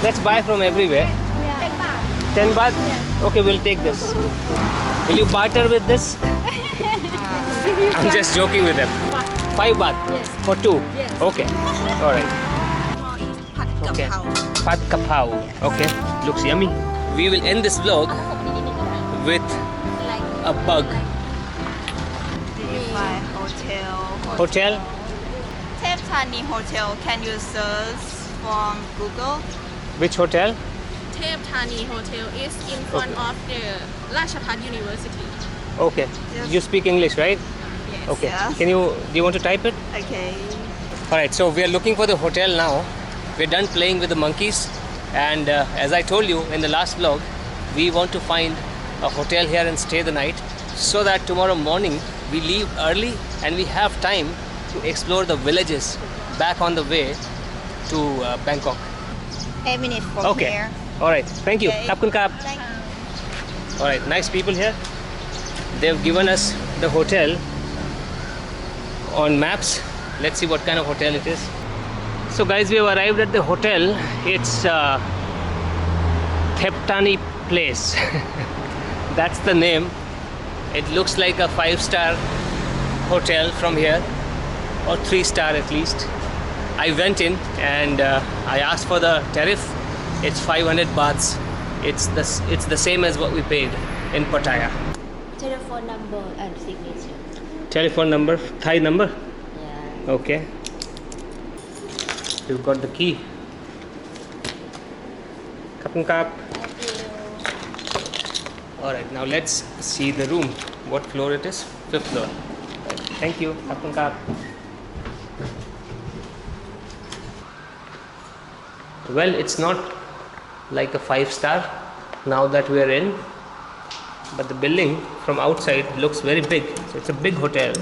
Let's buy from everywhere. 10 baht? Okay, we'll take this. Will you barter with this? I'm just joking with them. 5 baht? Yes. For 2? Yes. Okay. Alright. Okay. Pad kapao. Okay. Looks yummy. We will end this vlog with a bug. Hotel. Hotel? Thep Thani Hotel. Can you search from Google? Which hotel? Thep Thani Hotel is in front of the Ratchapat University. Okay. Yes. You speak English, right? Yes. Okay. Yes. Do you want to type it? Okay. Alright, so we are looking for the hotel now. We're done playing with the monkeys, and as I told you in the last vlog, we want to find a hotel here and stay the night so that tomorrow morning we leave early and we have time to explore the villages back on the way to Bangkok. 8 minutes from Okay. here. Alright, thank you. Okay. Kap kun kap. Thank you. Alright, nice people here. They've given us the hotel on maps. Let's see what kind of hotel it is. So guys, we have arrived at the hotel. It's Thep Thani Place. That's the name. It looks like a 5-star hotel from here, or 3-star at least. I went in and I asked for the tariff. It's 500 bahts. It's the same as what we paid in Pattaya. Telephone number and signature. Telephone number, Thai number. Yeah. Okay. You've got the key. Kap and kap. Alright, now let's see the room. What floor it is? 5th floor. Thank you. Kap and kap. Well, it's not like a 5-star now that we are in, but the building from outside looks very big. So it's a big hotel,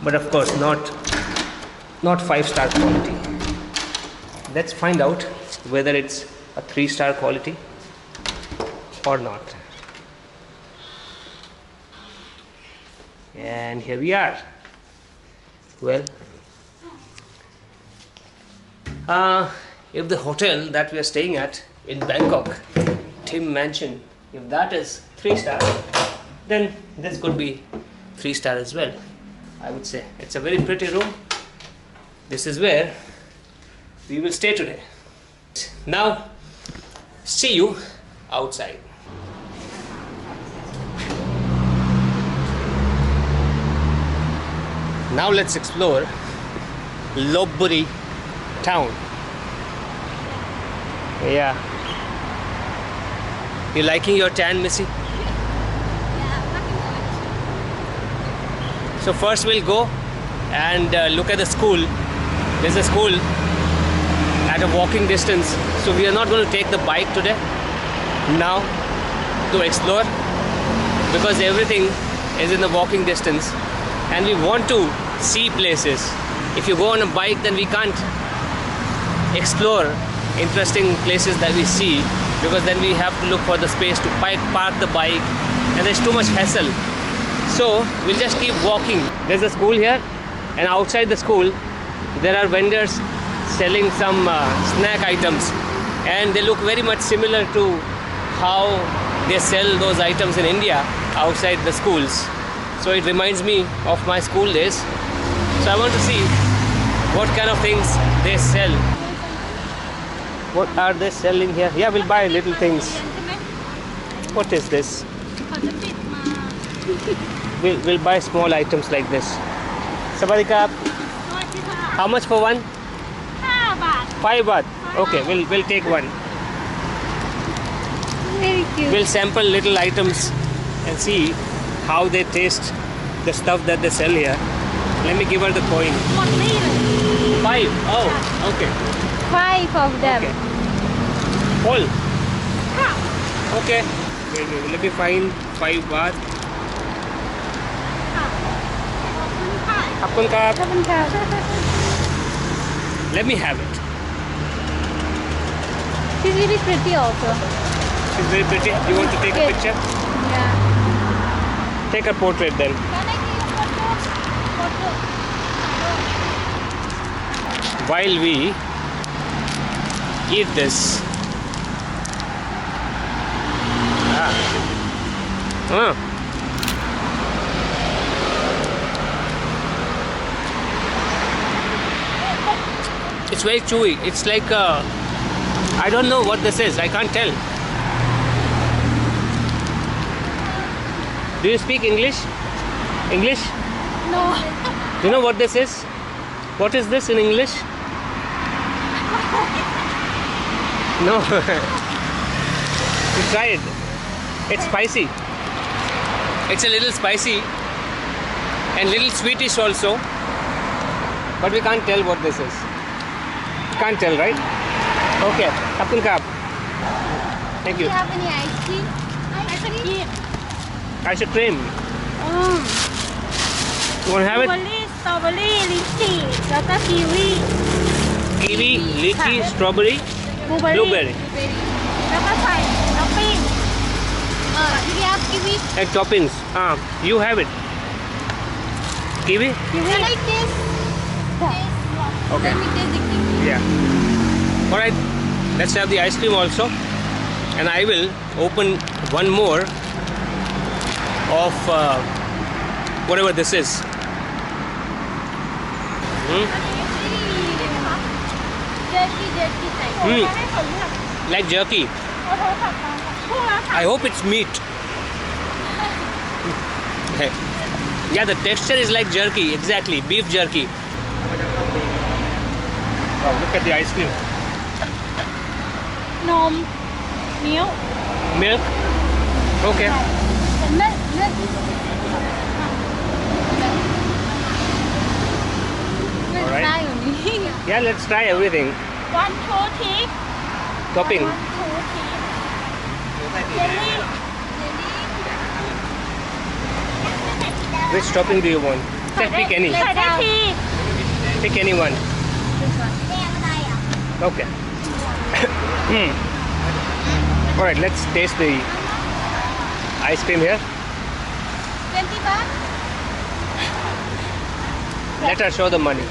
but of course not 5-star quality. Let's find out whether it's a 3-star quality or not. And here we are. Well, if the hotel that we are staying at in Bangkok, Tim Mansion, if that is 3-star, then this could be 3-star as well, I would say. It's a very pretty room. This is where we will stay today. Now, see you outside. Now let's explore Lopburi town. Yeah. You liking your tan, Missy? So first we'll go and look at the school. There's a school at a walking distance. So we are not going to take the bike today now to explore, because everything is in the walking distance and we want to see places. If you go on a bike, then we can't explore interesting places that we see, because then we have to look for the space to park the bike and there's too much hassle. So we'll just keep walking. There's a school here, and outside the school there are vendors selling some snack items, and they look very much similar to how they sell those items in India outside the schools. So it reminds me of my school days. So I want to see what kind of things they sell. What are they selling here? Yeah, we'll buy little things. What is this? We'll buy small items like this. Sawadikap. How much for one? 5 baht. Okay, we'll take one. Very cute. We'll sample little items and see how they taste the stuff that they sell here. Let me give her the coin. 5. Oh, okay. 5 of them. Okay. Whole. Okay. Wait, let me find 5 baht. Apun ka. Let me have it. She's really pretty also. She's very pretty. You want to take a Yes. picture? Yeah. Take a portrait then. While we eat this, Ah. It's very chewy. It's like I don't know what this is. I can't tell. Do you speak English? English? No. Do you know what this is? What is this in English? No. You try it. It's spicy. It's a little spicy and little sweetish also. But we can't tell what this is. Can't tell, right? Okay. Kapun Kap. Thank Do you. you have any ice cream? Ice cream? Ice cream. You want to have it? สตรอเบอรี่ลิ้นจี่แล้วก็กีวี Kiwi, lychee, strawberry, บลูเบอรี่ blueberry. แล้วก็ใส่ท็อปปิ้งพี่ครับกีวี And toppings. You have it. Kiwi? Can I taste? Okay. Let me taste the kiwi. Yeah. Alright. Let's have the ice cream also. And I will open one more of whatever this is. Jerky ใส่ Like jerky. I hope it's meat. Yeah, the texture is like jerky. Exactly. Beef jerky. Wow, look at the ice cream. นมมิ้ว Milk. Okay. เลือด Alright. ได้แบบนี้ Yeah, let's try everything. วันทูที Topping. ทูทีเจลลี่ Which topping do you want? Just pick any. ใส่ได้ที Pick any one. Okay. Alright, let's taste the ice cream here. 20 บาท Let her show the money.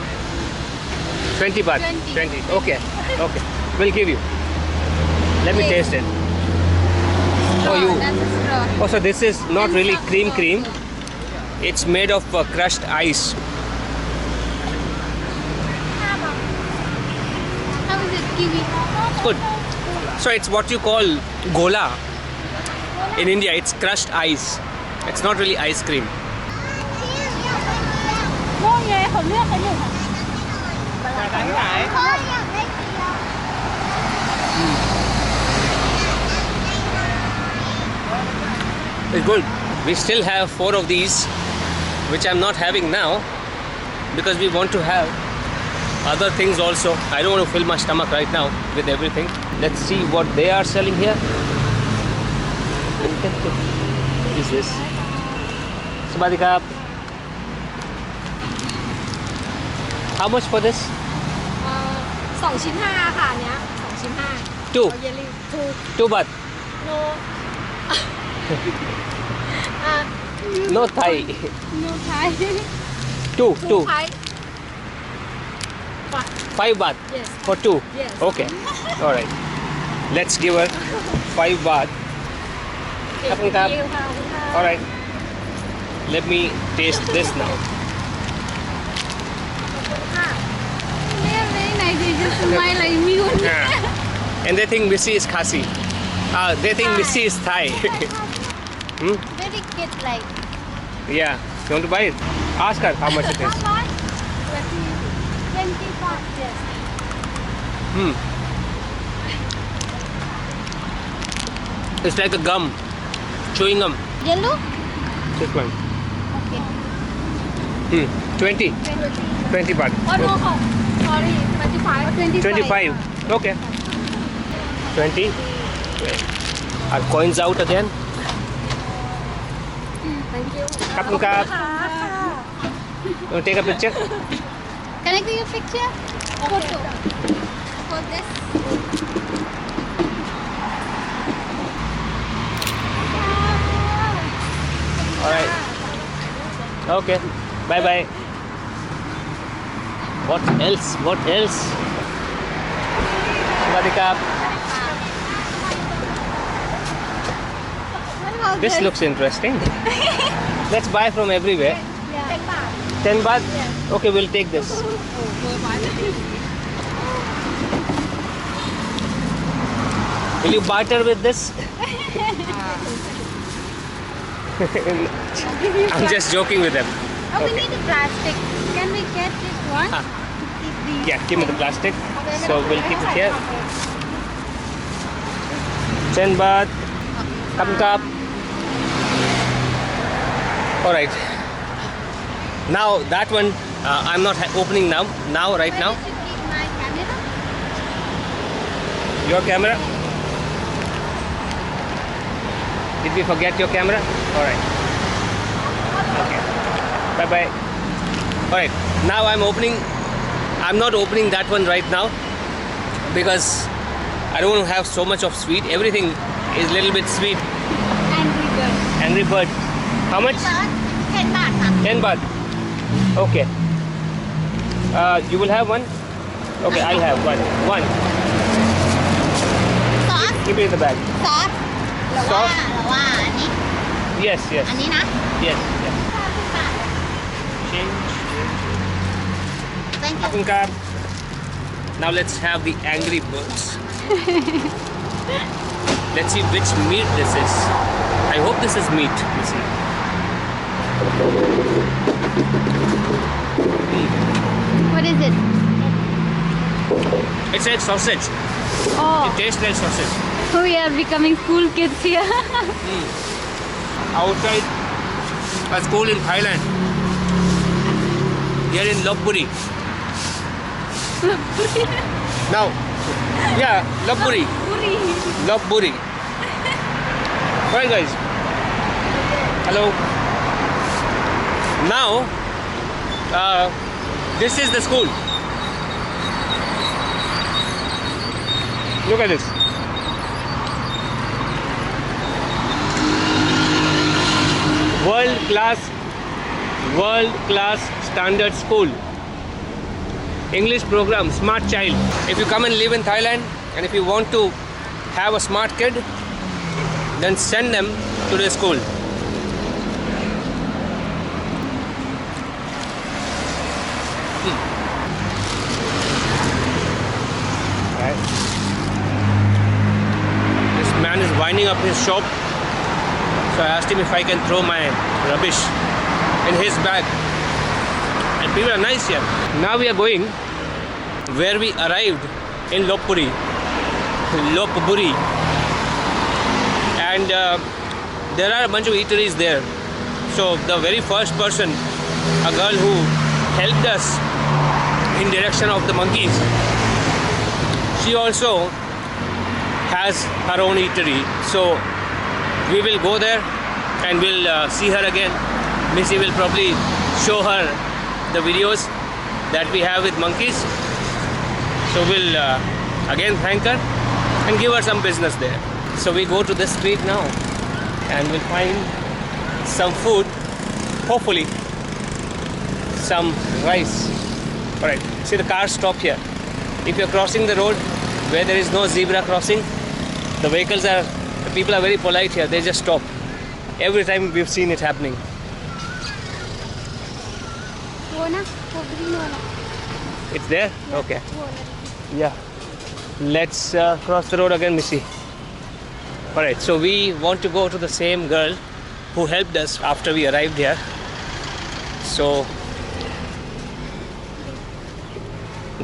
20 baht. 20. Okay. Okay. We'll give you. Let me taste it. Oh, you. That's a straw. Oh, so this is not really cream. It's made of crushed ice. How is it kiwi? Good. So it's what you call gola. In India, it's crushed ice. It's not really ice cream. โง่เย่ผมเลือกไปหนึ่ง It's good. We still have 4 of these, which I'm not having now because we want to have other things also. I don't want to fill my stomach right now with everything. Let's see what they are selling here. What is this? Sawadikap. How much for this? 2 ชิ้น 5 ค่ะเนี้ย2 ชิ้น 5 Two. เยลลี่ทู 2 baht. no No Thai. no Thai 2. ไทย 5 baht yes for 2. Yes. Okay. All right. Let's give her 5 baht. Kapun Kap. All right. Let me taste this now. very nice they just smile like me only Yeah. And they think Missy is Khasi. They think Missy is Thai. very kid like Yeah. You want to buy it? Ask her how much it is. 20 baht yes It's like a gum. Chewing gum. yellow This one. okay 20. 20 baht. oh no sorry 25 25. Okay. 20. Our coins out again. thank you Kapun Kap. You want to take a picture? can I take a picture photo for this All right. Okay. Bye bye. What else? What else? Sawadikap. This looks interesting. Let's buy from everywhere. Yeah. 10 baht? Okay, we'll take this. Will you barter with this? I'm just joking with them. Oh, we need a plastic. Can we get this one? Ah. Yeah, give me the plastic. So we'll keep it here. 10 baht. Cup. Alright. Now that one I'm not opening now. Right now. Where did you keep my camera? Your camera? Did we forget your camera? Alright. Okay. Bye bye. Alright. Now I'm not opening that one right now because I don't want to have so much of sweet. Everything is a little bit sweet. Angry Bird. How much? 10 baht. 10 baht. Okay. You will have one? Okay, I'll have one. One. Sauce? Keep it in the bag. Sauce? Sauce? หรือว่าอันนี้ Yes. อันนี้นะ Yes. Change. Thank you. Apungkar. Now let's have the Angry Birds. Let's see which meat this is. I hope this is meat. Let's see. What is it? It's like sausage. Oh, It tastes like sausage. we are becoming cool kids here. Outside a school in Thailand. Here in Lopburi. Now, yeah, Lopburi. Lopburi. Right, guys. Hello. Now, this is the school. Look at this. World class standard school. English program, smart child. If you come and live in Thailand and if you want to have a smart kid, then send them to the school. Right. This man is winding up his shop. So I asked him if I can throw my rubbish in his bag. And people are nice here. Now we are going where we arrived in Lopburi. And there are a bunch of eateries there. So the very first person, a girl who helped us in direction of the monkeys, she also has her own eatery. So we will go there and we'll see her again. Missy will probably show her the videos that we have with monkeys. So we'll again thank her and give her some business there. So we go to the street now and we'll find some food, hopefully some rice. Alright, see the cars stop here. If you're crossing the road where there is no zebra crossing, the people are very polite here, they just stop. Every time we've seen it happening. It's there? Okay. Yeah. Let's cross the road again, Missy. Alright, so we want to go to the same girl who helped us after we arrived here. So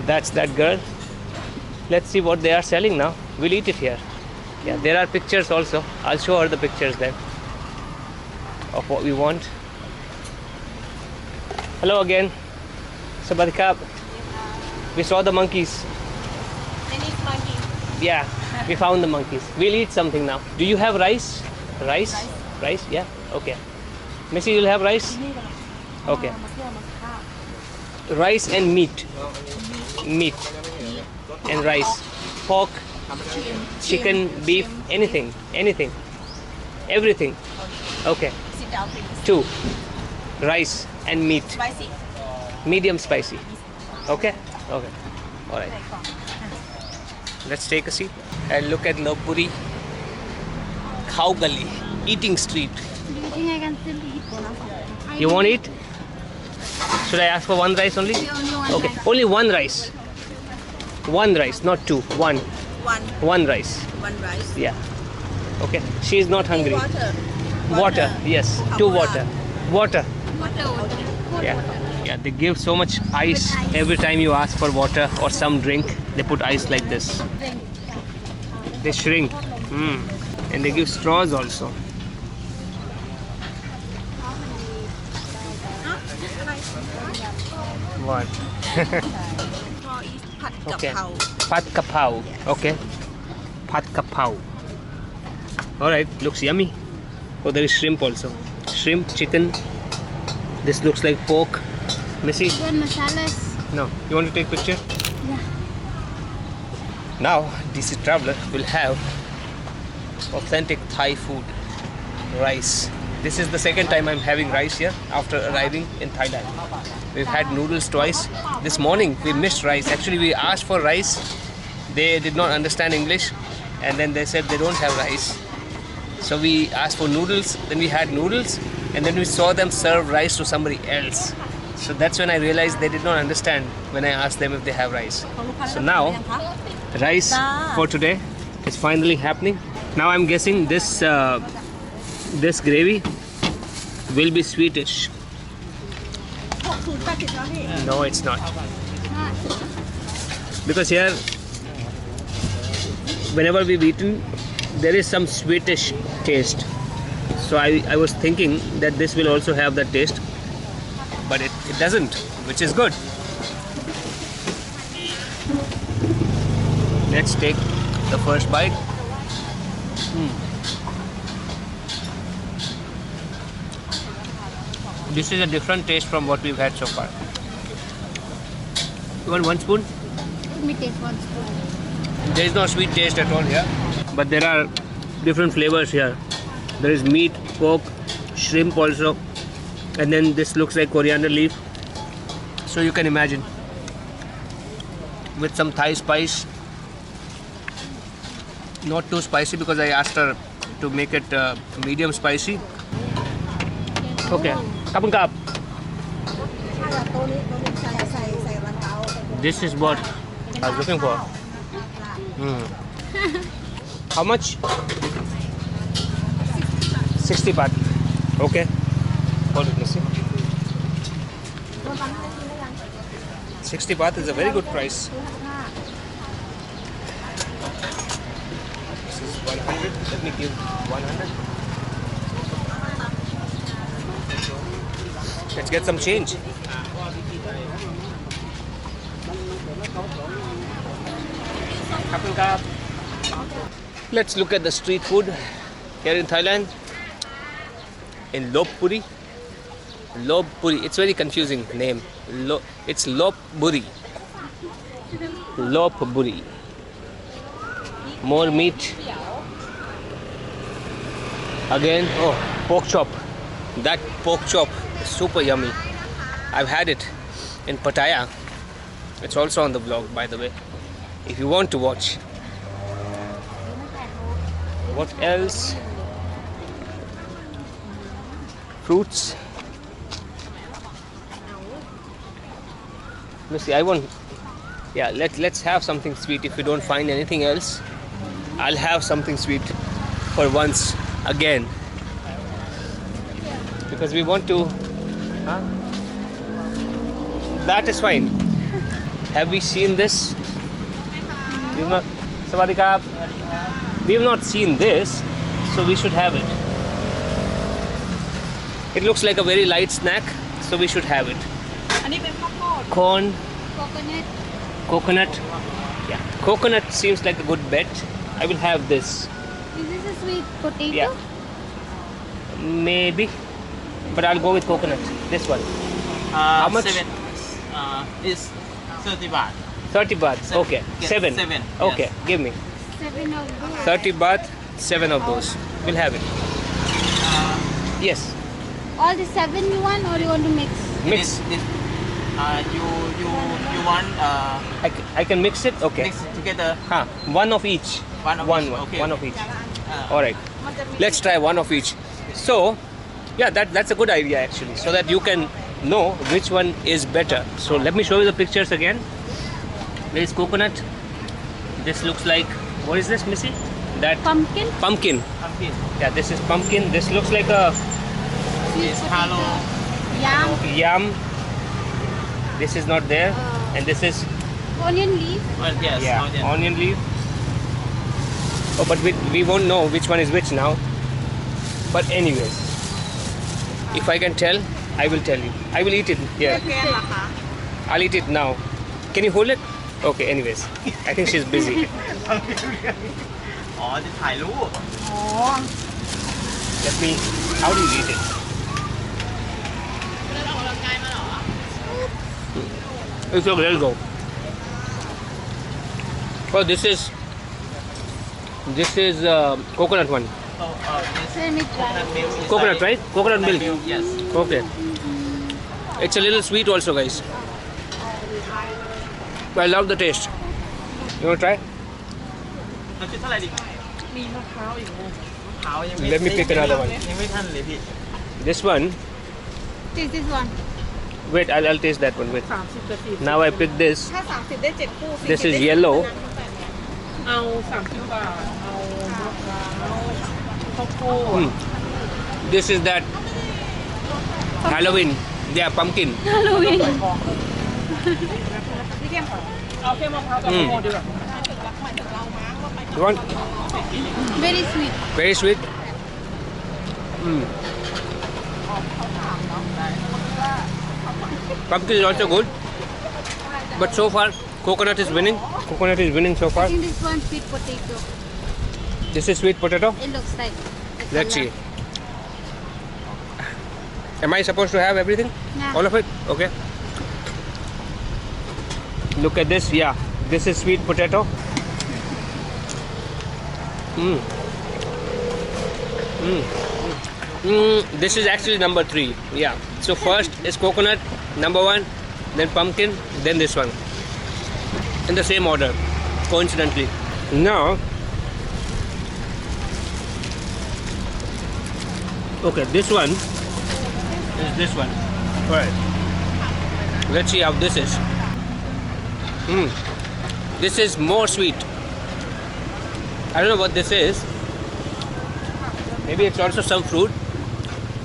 that's that girl. Let's see what they are selling now. We'll eat it here. Yeah, there are pictures also. I'll show her the pictures then of what we want. Hello again. Sabadikap. We saw the monkeys. Yeah, we found the monkeys. We'll eat something now. Do you have rice? Rice? Yeah, okay. Missy, you'll have rice? Okay. Rice and meat. Meat and rice. Pork, chicken, beef, anything. Everything. Okay. Sit down, please. 2. Rice and meat. Spicy. Medium spicy. Okay? Okay. Alright. Let's take a seat and look at Lopburi Khao Gali. eating street. Do you think I can still eat? You won't eat? Should I ask for one rice only? Only one Okay, rice. only one rice. One rice, not two. One. One rice. One rice. Yeah. Okay. She is not hungry. Water. Water. Yes. Two water. Water. Water. Yeah. Yeah. They give so much ice every time you ask for water or some drink. They put ice like this. They shrink. And they give straws also. What? Okay. Pad kapau. Okay. Pad kapau. Alright, looks yummy. Oh, there is shrimp also. Shrimp, chicken. This looks like pork. Missy? You want masalas? No. You want to take picture? Yeah. Now, DC Traveler will have authentic Thai food. Rice. This is the second time I'm having rice here after arriving in Thailand. We've had noodles twice. This morning we missed rice. Actually, we asked for rice. They did not understand English, and then they said they don't have rice. So we asked for noodles, then we had noodles, and then we saw them serve rice to somebody else. So that's when I realized they did not understand when I asked them if they have rice. So now, rice for today is finally happening. Now I'm guessing this this gravy will be sweetish. No, it's not. Because here, whenever we've eaten, there is some sweetish taste. So I was thinking that this will also have that taste, but it doesn't, which is good. Let's take the first bite. This is a different taste from what we've had so far. You want one spoon? Let me taste one spoon. There is no sweet taste at all here, but there are different flavors here. There is meat, pork, shrimp also, and then this looks like coriander leaf. So you can imagine, with some Thai spice, not too spicy because I asked her to make it medium spicy. Okay, kapun kap. This is what I was looking for. How much? 60 baht. Okay. Hold it, Missy. 60 baht is a very good price. This is 100. Let me give 100. Let's get some change. Let's look at the street food here in Thailand. In Lop Buri. Lop Buri. It's very confusing name. It's Lop Buri. Lop Buri. More meat. Again, oh, pork chop. That pork chop is super yummy. I've had it in Pattaya. It's also on the vlog, by the way, if you want to watch. What else? Fruits. Let's see. I want. Yeah, let's have something sweet. If we don't find anything else, I'll have something sweet for once again. Because we want to. Huh? That is fine. Have we seen this? We've not. Sawadee Krap. We've not seen this, so we should have it. It looks like a very light snack, so we should have it. Corn. Coconut. Coconut. Yeah, coconut seems like a good bet. I will have this. Is this a sweet potato? Yeah. Maybe. But I'll go with coconut. This one. How much? 7 is 30 baht. 30 baht. Okay. Yes, 7. 7, Okay, yes. give me. 7 of those. 30 baht, 7 of those. We'll have it. Yes. All the 7 you want, or you want to mix? Mix. You want I can mix it? Okay. mix together. One of each. One of each, okay. One of each. All right. Let's try one of each. So, yeah, that's a good idea actually, so that you can know which one is better. So let me show you the pictures again. There is coconut. This looks like, what is this, Missy? That Pumpkin. pumpkin. Pumpkin. Yeah, this is pumpkin. This looks like a Is hello. Yam. yam. This is not there, and this is Onion leaf. Well, yes. yeah onion leaf. Oh, but we won't know which one is which now. But anyways, if I can tell, I will tell you. I will eat it. Yeah, เพื่อนเหรอคะ I'll eat it now. Can you hold it? Okay. Anyways, I think she's busy. อ๋อจะถ่ายรูป Let me. How do you eat it? It's okay. Let's go. Oh, this is coconut one. So, this Let me try. coconut milk is Coconut, like- right? Coconut milk. Yes. Okay. It's a little sweet also, guys. But I love the taste. You want to try? เราคิดเท่าไหร่ดีมีมะพร้าวอยู่มะพร้าวยังไม่ Let me pick another one. ยังไม่ทันเลยพี่ This one. Taste this one. Wait, I'll taste that one. Wait. Now I pick this. ถ้า 30 ได้ 7 คู่ This is yellow. เอา30 บาท เอามะพร้าวข้าวโพด This is that Halloween. Yeah, pumpkin. Halloween. เอาแค่มะพร้าวกับข้าวโพดดีกว่า You want? Very sweet. Very sweet. Pumpkin is also good. But so far, coconut is winning. Coconut is winning so I far. think this one sweet potato. This is sweet potato. It looks like. the Let's color. see. Am I supposed to have everything? Nah. All of it? Okay. Look at this. Yeah, this is sweet potato. This is actually number 3. Yeah. So first is coconut, number 1, then pumpkin, then this one. In the same order, coincidentally. Now, okay, this one is this one. Alright. Let's see how this is. This is more sweet. I don't know what this is. Maybe it's also some fruit.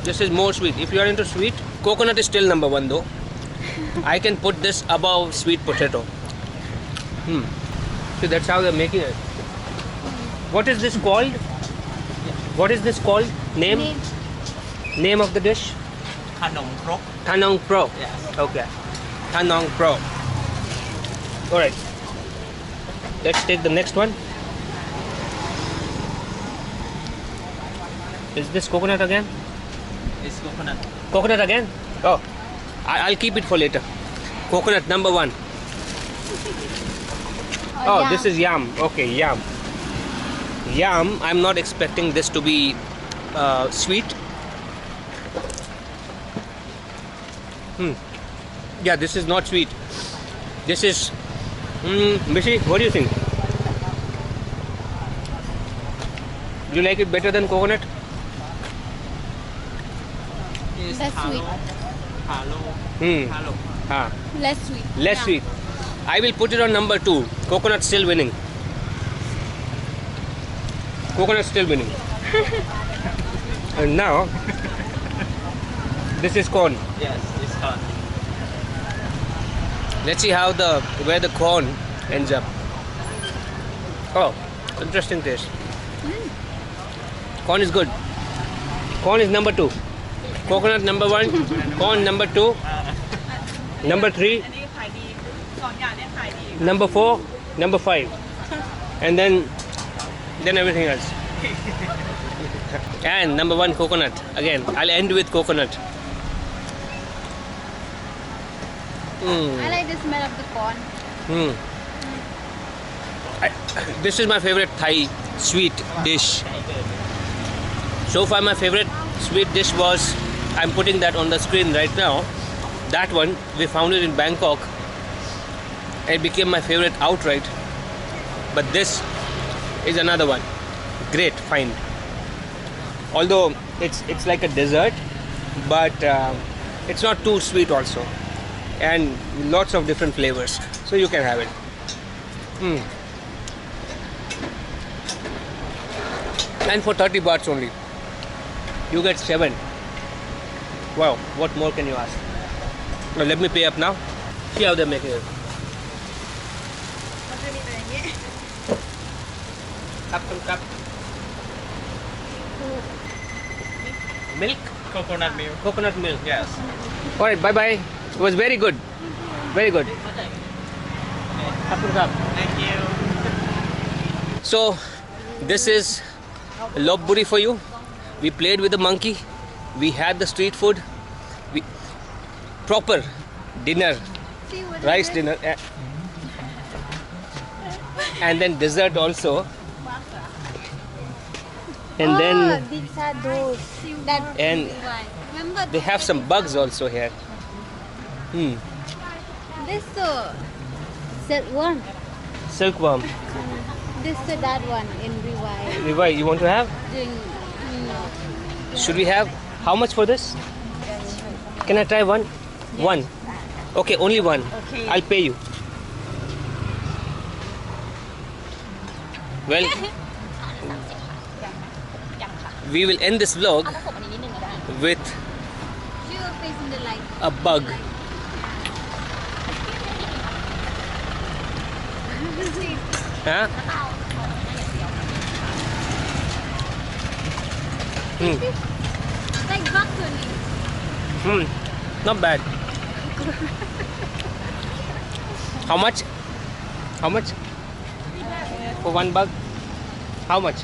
This is more sweet. If you are into sweet, coconut is still number 1 though. I can put this above sweet potato. See, that's how they're making it. What is this called? What is this called? Name? Name of the dish? ขนมครก Thanong Pro. Yes. Okay. Thanong Pro. Alright. Let's take the next one. Is this coconut again? is coconut Coconut again? Oh, I'll keep it for later. Coconut number 1. Oh, yam. this is yam. Okay, yam. Yam, I'm not expecting this to be sweet. Yeah, this is not sweet. This is... Missy, what do you think? Do you like it better than coconut? is That's sweet. halo Hmm. halo Ah, Less sweet. less Yeah. sweet. I will put it on number 2. Coconut still winning. Coconut still winning. And now, this is corn. yes it's corn Let's see how where the corn ends up. Oh, interesting taste. Corn is good. Corn is number 2. Coconut number 1. Corn number 2. Number 3. อันนี้ขายดี2 อย่างเนี่ยขายดี Number 4. Number 5. And then everything else. And number 1, coconut. Again, I'll end with coconut. I like the smell of the corn. This is my favorite Thai sweet dish. So far my favorite sweet dish was, I'm putting that on the screen right now. That one, we found it in Bangkok. It became my favorite outright. But this is another one. great find. Although it's like a dessert, but it's not too sweet also, and lots of different flavors, so you can have it. And for 30 bahts only, you get 7. Wow, what more can you ask? Now let me pay up now. See how they're making it. Cup. Milk? Coconut milk. Coconut milk. Yes. Alright, bye bye. It was very good. Very good. Cup. Thank you. So, this is Lopburi for you. We played with the monkey. We had the street food. Proper dinner. Rice dinner. And then dessert also. And then these are those. That and remember they have some bugs also here. this one. Silkworm. This that one in Revive. Levi, you want to have? Should we have? How much for this? Can I try one? One. Okay, only one. Okay. I'll pay you. Well, we will end this vlog with She will face in the light. a bug. Huh? Like broccoli. Not bad. How much? How much? For one bug? How much?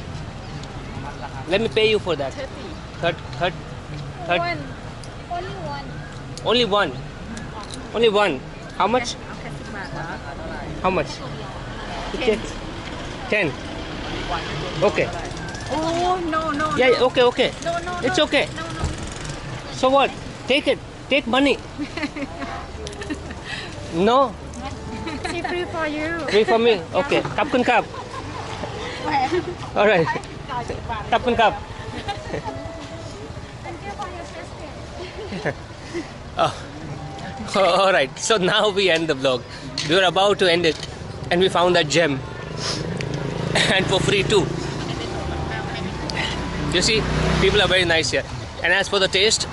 Let me pay you for that. 30. One. Only one. Only one. Only one. How much? How much? 10. Okay. Oh, no. Yeah, okay. No. It's okay. So what? Take it. Take money. No? It's free for you. Free for me? Okay. Cup and cup. Alright. Cup and cup. Oh. Alright. So now we end the vlog. We were about to end it and we found that gem. And for free too. You see, people are very nice here. And as for the taste,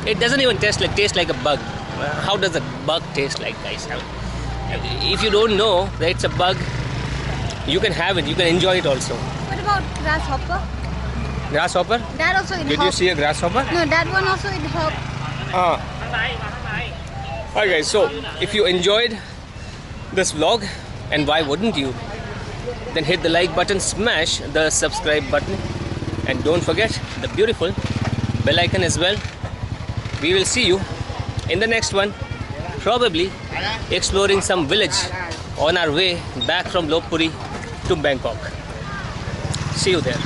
it doesn't even taste like a bug. How does a bug taste like, guys? If you don't know that it's a bug, you can have it. You can enjoy it also. What about grasshopper? Grasshopper? That also it Did you helps. see a grasshopper? No, that one also it helps. Alright guys, so if you enjoyed this vlog, and why wouldn't you, then hit the like button, smash the subscribe button, and don't forget the beautiful bell icon as well. We will see you in the next one, probably exploring some village on our way back from Lopburi to Bangkok. See you there.